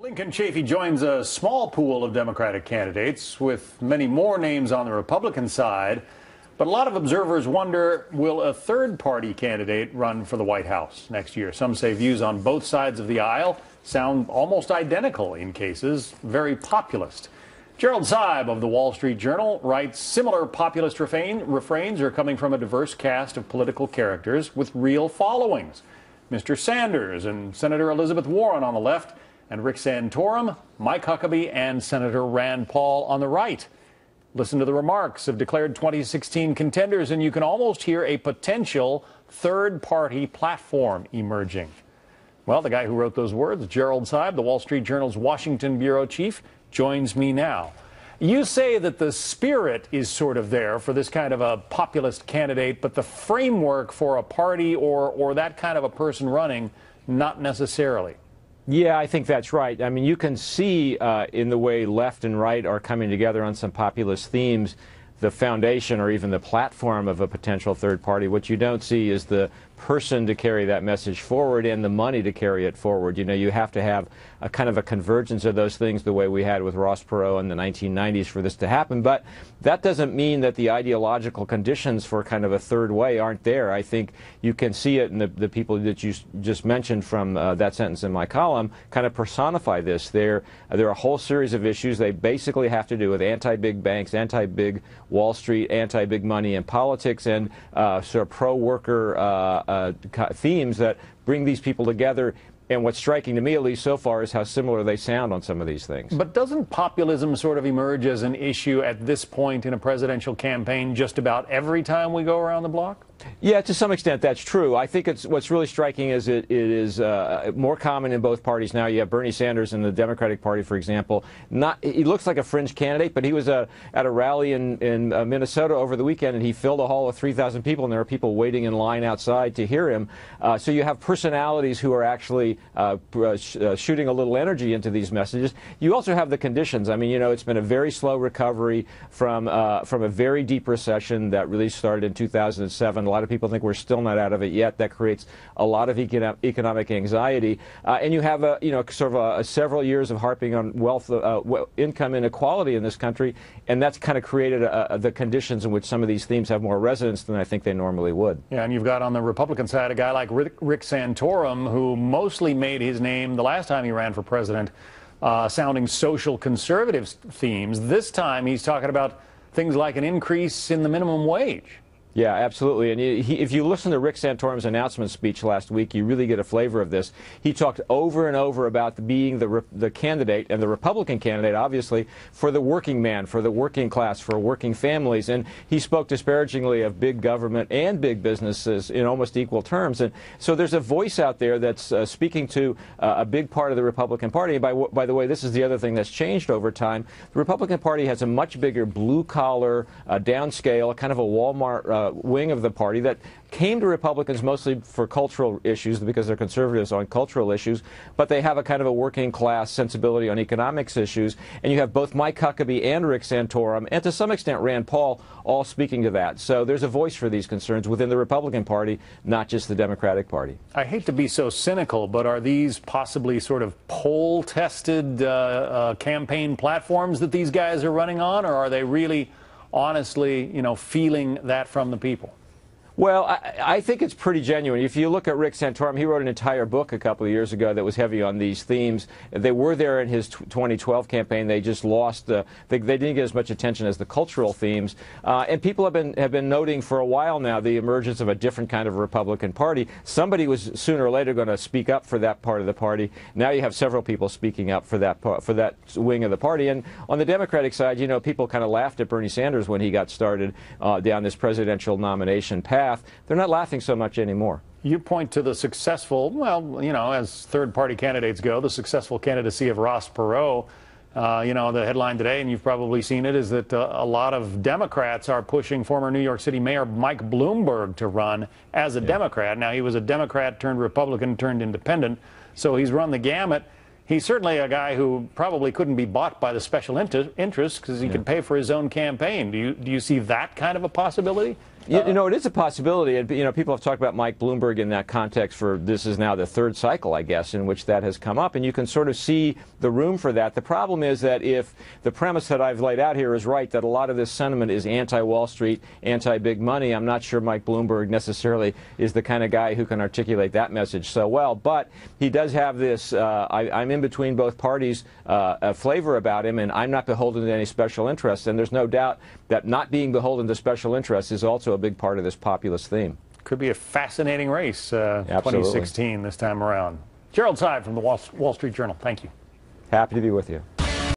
Lincoln Chafee joins a small pool of Democratic candidates with many more names on the Republican side. But a lot of observers wonder, will a third-party candidate run for the White House next year? Some say views on both sides of the aisle sound almost identical in cases, very populist. Gerald Seib of the Wall Street Journal writes, similar populist refrains are coming from a diverse cast of political characters with real followings. Mr. Sanders and Senator Elizabeth Warren on the left, and Rick Santorum, Mike Huckabee, and Senator Rand Paul on the right. Listen to the remarks of declared 2016 contenders, and you can almost hear a potential third-party platform emerging. Well, the guy who wrote those words, Gerald Seib, the Wall Street Journal's Washington bureau chief, joins me now. You say that the spirit is sort of there for this kind of a populist candidate, but the framework for a party or that kind of a person running, not necessarily. Yeah, I think that's right. I mean, you can see in the way left and right are coming together on some populist themes, the foundation or even the platform of a potential third party. What you don't see is the person to carry that message forward and the money to carry it forward. You know, you have to have a kind of a convergence of those things the way we had with Ross Perot in the 1990s for this to happen. But that doesn't mean that the ideological conditions for kind of a third way aren't there. I think you can see it in the people that you just mentioned from that sentence in my column kind of personify this. There are a whole series of issues. They basically have to do with anti-big banks, anti-big Wall Street, anti-big money in politics, and sort of pro-worker themes that bring these people together. And what's striking to me, at least so far, is how similar they sound on some of these things. But doesn't populism sort of emerge as an issue at this point in a presidential campaign just about every time we go around the block? Yeah, to some extent that's true. I think what's really striking is it is more common in both parties now. You have Bernie Sanders in the Democratic Party, for example. He looks like a fringe candidate, but he was at a rally in Minnesota over the weekend, and he filled a hall with 3,000 people, and there are people waiting in line outside to hear him. So you have personalities who are actually shooting a little energy into these messages. You also have the conditions. I mean, you know, it's been a very slow recovery from a very deep recession that really started in 2007. A lot of people think we're still not out of it yet. That creates a lot of economic anxiety, and you have sort of several years of harping on wealth, income inequality in this country, and that's kind of created the conditions in which some of these themes have more resonance than I think they normally would. Yeah, and you've got on the Republican side a guy like Rick Santorum, who mostly made his name the last time he ran for president, sounding social conservative themes. This time he's talking about things like an increase in the minimum wage. Yeah, absolutely. And if you listen to Rick Santorum's announcement speech last week, you really get a flavor of this. He talked over and over about being the candidate, and the Republican candidate, obviously, for the working man, for the working class, for working families. And he spoke disparagingly of big government and big businesses in almost equal terms. And so there's a voice out there that's speaking to a big part of the Republican Party. And by the way, this is the other thing that's changed over time. The Republican Party has a much bigger blue-collar, downscale, kind of a Walmart wing of the party that came to Republicans mostly for cultural issues because they're conservatives on cultural issues, but they have a kind of a working class sensibility on economics issues. And you have both Mike Huckabee and Rick Santorum, and to some extent Rand Paul, all speaking to that. So there's a voice for these concerns within the Republican Party, not just the Democratic Party. I hate to be so cynical, but are these possibly sort of poll-tested campaign platforms that these guys are running on, or are they really honestly, feeling that from the people? Well, I think it's pretty genuine. If you look at Rick Santorum, he wrote an entire book a couple of years ago that was heavy on these themes. They were there in his 2012 campaign. They just lost. They didn't get as much attention as the cultural themes. And people have been noting for a while now the emergence of a different kind of Republican Party. Somebody was sooner or later going to speak up for that part of the party. Now you have several people speaking up for that wing of the party. And on the Democratic side, people kind of laughed at Bernie Sanders when he got started down this presidential nomination path. They're not laughing so much anymore. You point to the successful, well, as third-party candidates go, the successful candidacy of Ross Perot. The headline today, and you've probably seen it, is that a lot of Democrats are pushing former New York City Mayor Mike Bloomberg to run as a Democrat. Now, he was a Democrat turned Republican turned independent, so he's run the gamut. He's certainly a guy who probably couldn't be bought by the special interests because he could pay for his own campaign. Do you see that kind of a possibility? You know, it is a possibility. And, you know, people have talked about Mike Bloomberg in that context for this is now the third cycle, I guess, in which that has come up. And you can sort of see the room for that. The problem is that if the premise that I've laid out here is right, that a lot of this sentiment is anti-Wall Street, anti-big money, I'm not sure Mike Bloomberg necessarily is the kind of guy who can articulate that message so well. But he does have this, I'm in between both parties, a flavor about him, and I'm not beholden to any special interests. And there's no doubt that not being beholden to special interests is also a big part of this populist theme. Could be a fascinating race, 2016 this time around. Gerald Seib from the Wall Street Journal, thank you. Happy to be with you.